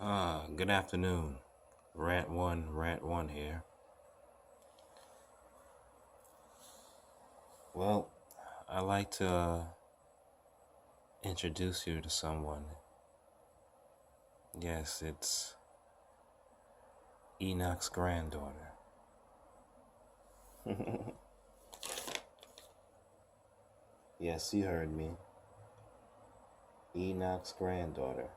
Good afternoon. Rant one here. Well, I'd like to introduce you to someone. Yes, it's Enoch's granddaughter. Yes, you heard me. Enoch's granddaughter.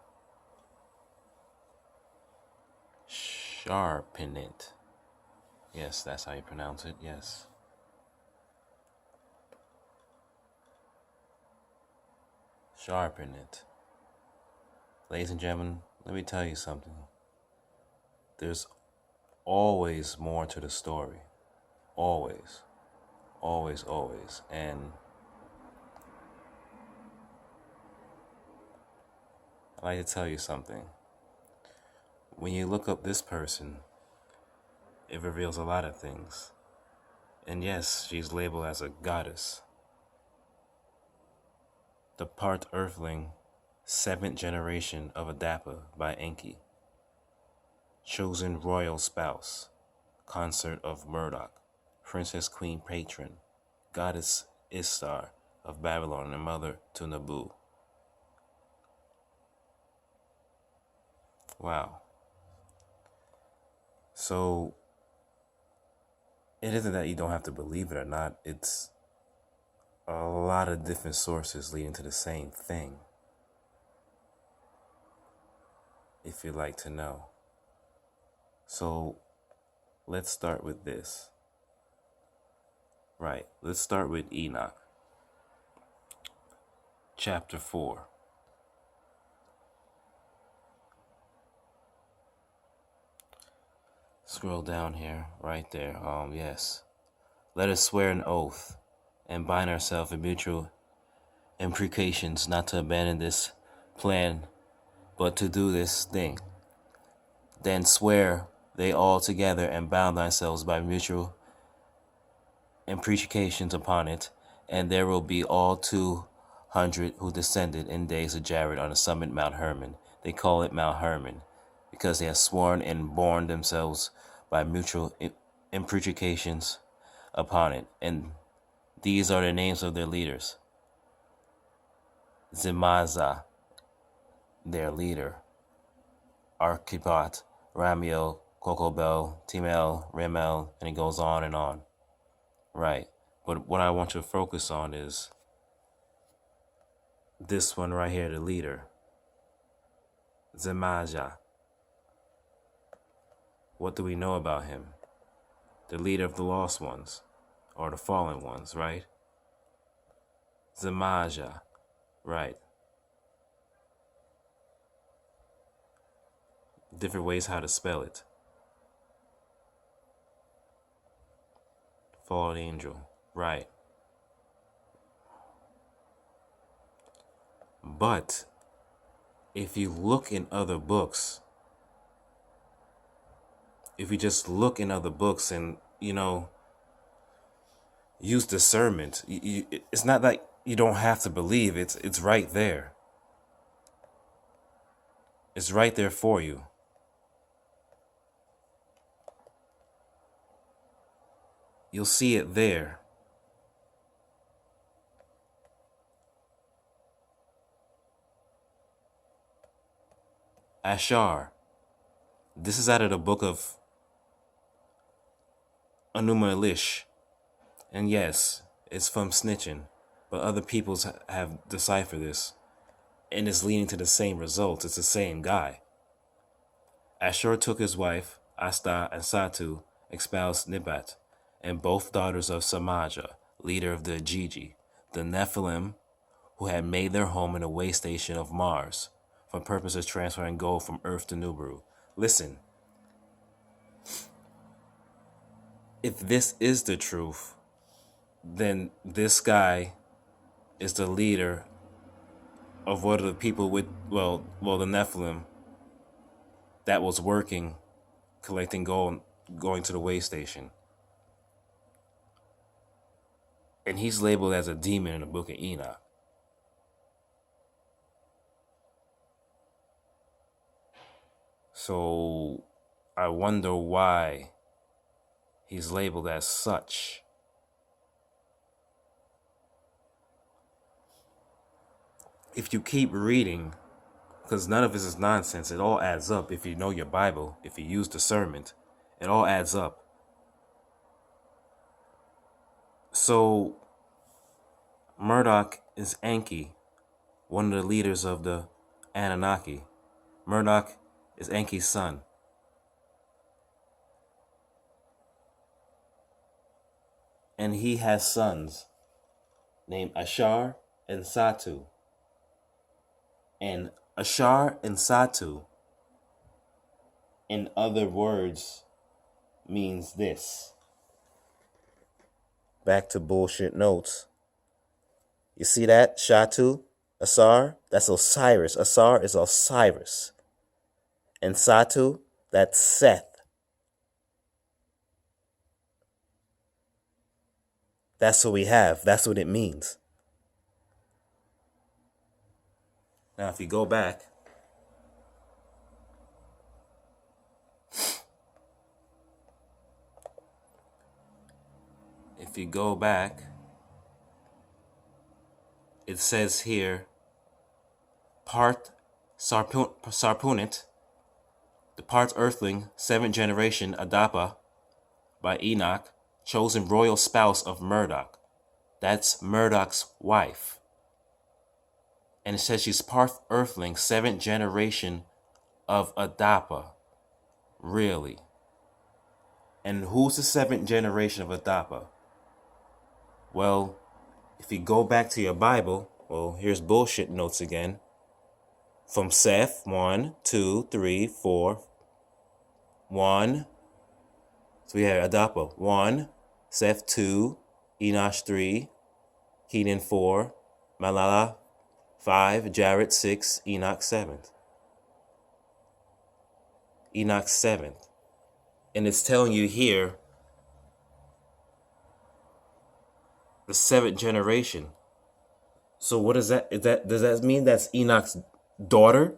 Sarpanit. Yes, that's how you pronounce it, yes. Sarpanit. Ladies and gentlemen, let me tell you something. There's always more to the story. Always. Always, always. And I'd like to tell you something. When you look up this person, it reveals a lot of things. And yes, she's labeled as a goddess. The part earthling, 7th generation of Adapa by Enki. Chosen royal spouse, consort of Murdoch, princess queen patron, goddess Ishtar of Babylon and mother to Nabu. Wow. So, it isn't that you don't have to believe it or not. It's a lot of different sources leading to the same thing, if you'd like to know. So, let's start with this. Right, let's start with Enoch. Chapter 4. Scroll down here, right there. Yes. Let us swear an oath and bind ourselves in mutual imprecations not to abandon this plan, but to do this thing. Then swear they all together and bound themselves by mutual imprecations upon it, and there will be all 200 who descended in days of Jared on the summit Mount Hermon. They call it Mount Hermon because they have sworn and borne themselves by mutual imprecations upon it. And these are the names of their leaders. Zimaza, their leader. Archipat, Ramiel, Kokobel, Timel, Remel, and it goes on and on. Right. But what I want you to focus on is this one right here, the leader. Zemaja. What do we know about him? The leader of the lost ones, or the fallen ones, right? Zemaja. Right. Different ways how to spell it. Fallen angel. Right. But if you look in other books, if you just look in other books and, use discernment, it's not like you don't have to believe. It's right there. It's right there for you. You'll see it there. Ashar. This is out of the book of Anuma Elish. And yes, it's from snitching, but other peoples have deciphered this, and it's leading to the same results. It's the same guy. Ashur took his wife, Asta, and Satu, espoused Nibat, and both daughters of Samaja, leader of the Ajiji, the Nephilim, who had made their home in a way station of Mars, for purpose of transferring gold from Earth to Nibiru. Listen, if this is the truth, then this guy is the leader of one of the people with, the Nephilim that was working, collecting gold, going to the way station. And he's labeled as a demon in the book of Enoch. So I wonder why he's labeled as such. If you keep reading, because none of this is nonsense, it all adds up. If you know your Bible, if you use discernment, it all adds up. So Murdoch is Enki, one of the leaders of the Anunnaki. Murdoch is Enki's son. And he has sons named Ashar and Satu. And Ashar and Satu, in other words, means this. Back to bullshit notes. You see that? Shatu, Asar, that's Osiris. Asar is Osiris. And Satu, that's Seth. That's what we have. That's what it means. Now, if you go back, it says here, part Sarpanit, the part earthling, 7th generation Adapa, by Enoch, chosen royal spouse of Murdoch. That's Murdoch's wife. And it says she's part earthling, 7th generation of Adapa. Really? And who's the 7th generation of Adapa? Well, if you go back to your Bible, well, here's bullshit notes again. From Seth, 1, 2, 3, 4, 1. So we have Adapa, 1, Seth, 2, Enosh, 3, Kenan, 4, Malala, 5, Jared, 6, Enoch, 7th. Enoch, 7th. And it's telling you here, the 7th generation. So what is that? Does that mean that's Enoch's daughter?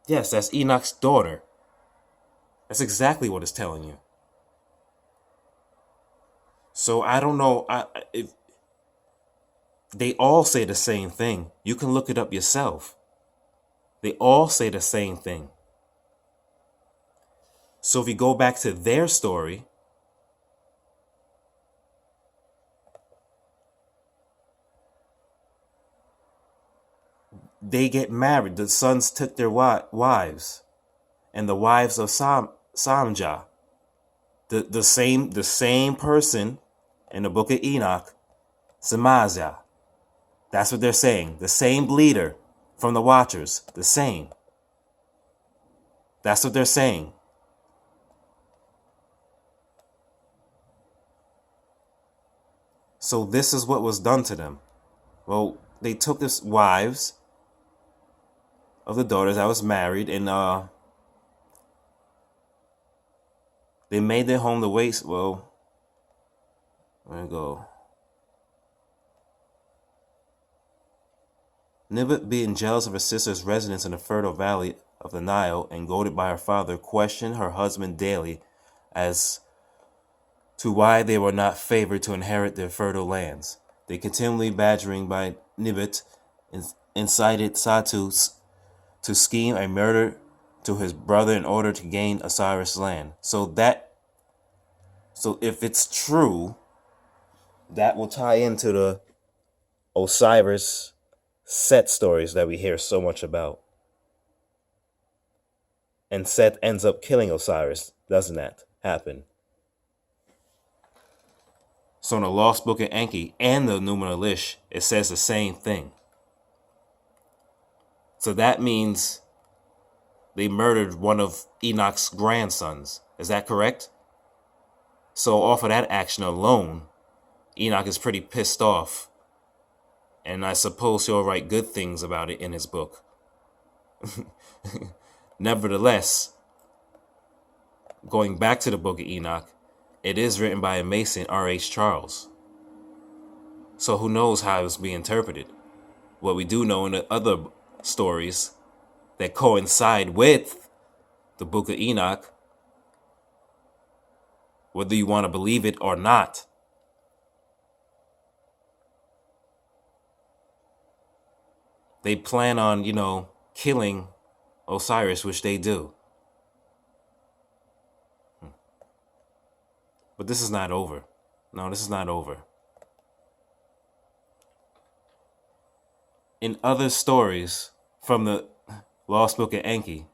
Yes, that's Enoch's daughter. That's exactly what it's telling you. So I don't know if they all say the same thing. You can look it up yourself. They all say the same thing. So if you go back to their story, they get married. The sons took their wives, and the wives of Samja, the same person in the book of Enoch, Samazia. That's what they're saying. The same leader from the Watchers, the same. That's what they're saying. So this is what was done to them. Well, they took this wives of the daughters that was married, and they made their home the waste. Well, where we go? Nibet, being jealous of her sister's residence in the fertile valley of the Nile and goaded by her father, questioned her husband daily as to why they were not favored to inherit their fertile lands. They continually badgering by Nibet incited Satu to scheme a murder to his brother in order to gain Osiris' land. So if it's true, that will tie into the Osiris Set stories that we hear so much about. And Set ends up killing Osiris. Doesn't that happen? So in the Lost Book of Enki and the Numenor Elish, it says the same thing. So that means they murdered one of Enoch's grandsons. Is that correct? So off of that action alone, Enoch is pretty pissed off. And I suppose he'll write good things about it in his book. Nevertheless, going back to the Book of Enoch, it is written by a Mason, R.H. Charles. So who knows how it was being interpreted? What we do know in the other stories that coincide with the Book of Enoch, whether you want to believe it or not. They plan on, killing Osiris, which they do. But this is not over. No, this is not over. In other stories from the Lost Book of Enki,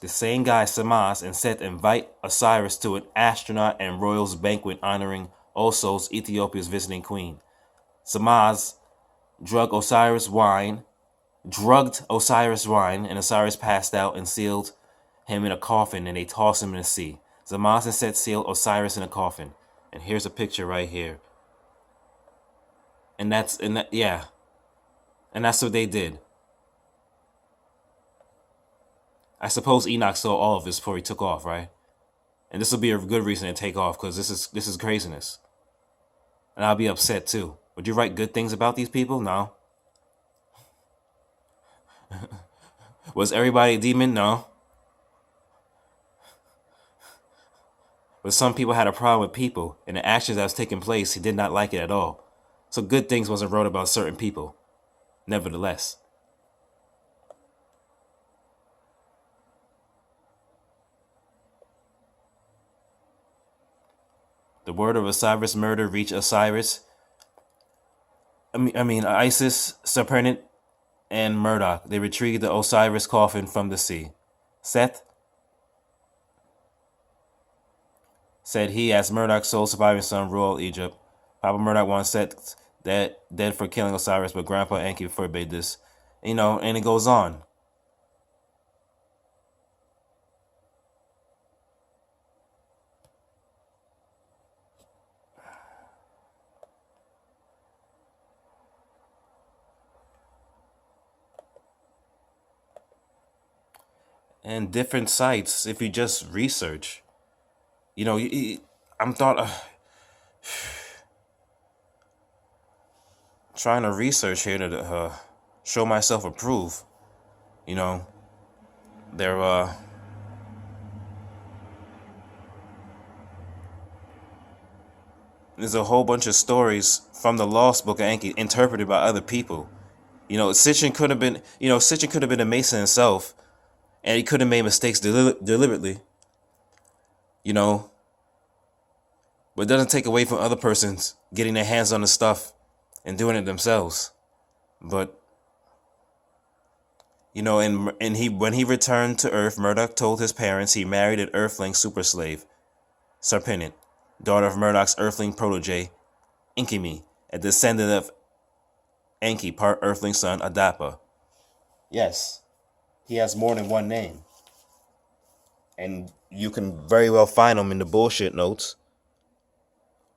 the same guy, Samas, and Seth invite Osiris to an astronaut and royals banquet honoring Osos, Ethiopia's visiting queen. Samas drugged Osiris wine, and Osiris passed out and sealed him in a coffin, and they tossed him in the sea. Samas and Seth sealed Osiris in a coffin. And here's a picture right here. And that's what they did. I suppose Enoch saw all of this before he took off, right? And this will be a good reason to take off, because this is craziness. And I'll be upset too. Would you write good things about these people? No. Was everybody a demon? No. But some people had a problem with people, and the actions that was taking place, he did not like it at all. So good things wasn't wrote about certain people, nevertheless. The word of Osiris' murder reached Osiris. Isis, Sarpanit, and Murdoch. They retrieved the Osiris coffin from the sea. Seth said he, as Murdoch's sole surviving son, ruled Egypt. Papa Murdoch wanted Seth dead for killing Osiris, but Grandpa Enki forbade this. And it goes on. And different sites, if you just research, I'm trying to research here to show myself approve. There's a whole bunch of stories from the Lost Book of Enki interpreted by other people. Sitchin could have been a Mason himself, and he could have made mistakes deliberately. But it doesn't take away from other persons getting their hands on the stuff and doing it themselves. But when he returned to Earth, Murdoch told his parents he married an Earthling super slave, Sarpanit, daughter of Murdoch's Earthling protege, Enki, a descendant of Enki, part Earthling son, Adapa. Yes, he has more than one name. And you can very well find him in the bullshit notes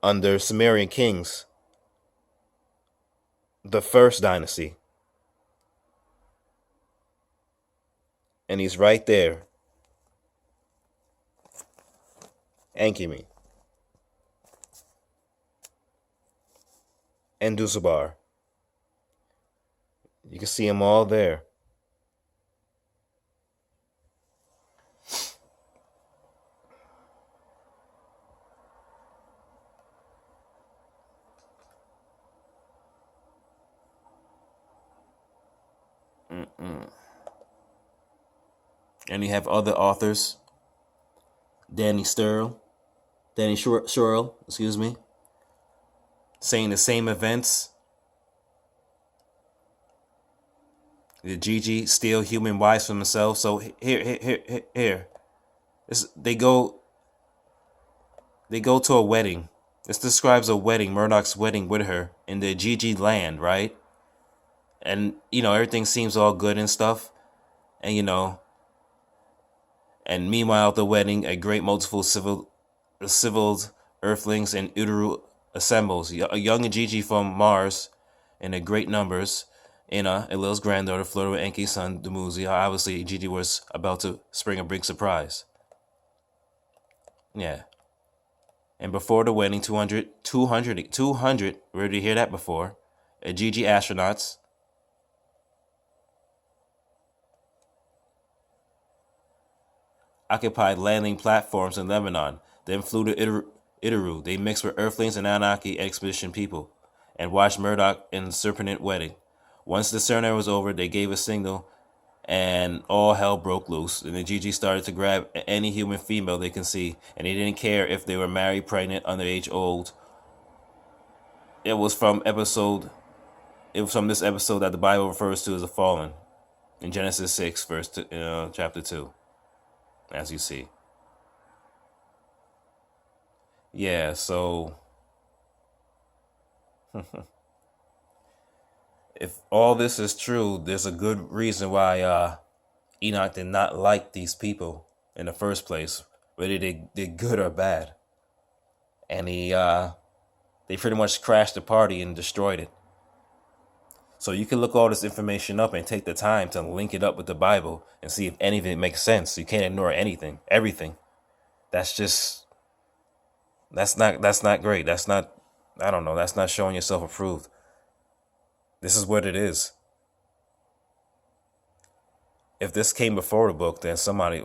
under Sumerian kings, the first dynasty. And he's right there. Enki and Dusabar. You can see them all there. And you have other authors, Danny Shurl, saying the same events. The Gigi steal human wives from themselves. So here. They go to a wedding. This describes a wedding, Murdoch's wedding with her in the Gigi land, right? And, everything seems all good and stuff. And, and meanwhile at the wedding, a great multiple civiled earthlings and Uteru assembles. A young Gigi from Mars in a great numbers. Ina, Elil's granddaughter, flirted with Enki's son, Dumuzi. Obviously, Gigi was about to spring a big surprise. Yeah. And before the wedding, 200, where did you hear that before? GG astronauts occupied landing platforms in Lebanon, then flew to Itaru. They mixed with Earthlings and Anunnaki expedition people, and watched Murdoch and Sarpanit wedding. Once the ceremony was over, they gave a signal, and all hell broke loose. And the GG started to grab any human female they can see, and they didn't care if they were married, pregnant, underage, old. It was from this episode that the Bible refers to as the fallen, in Genesis 6, chapter 2, as you see. Yeah, so if all this is true, there's a good reason why Enoch did not like these people in the first place, whether they did good or bad. And they pretty much crashed the party and destroyed it. So you can look all this information up and take the time to link it up with the Bible and see if any of it makes sense. You can't ignore everything. That's not great. That's not showing yourself approved. This is what it is. If this came before the book, then somebody,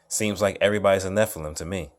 seems like everybody's a Nephilim to me.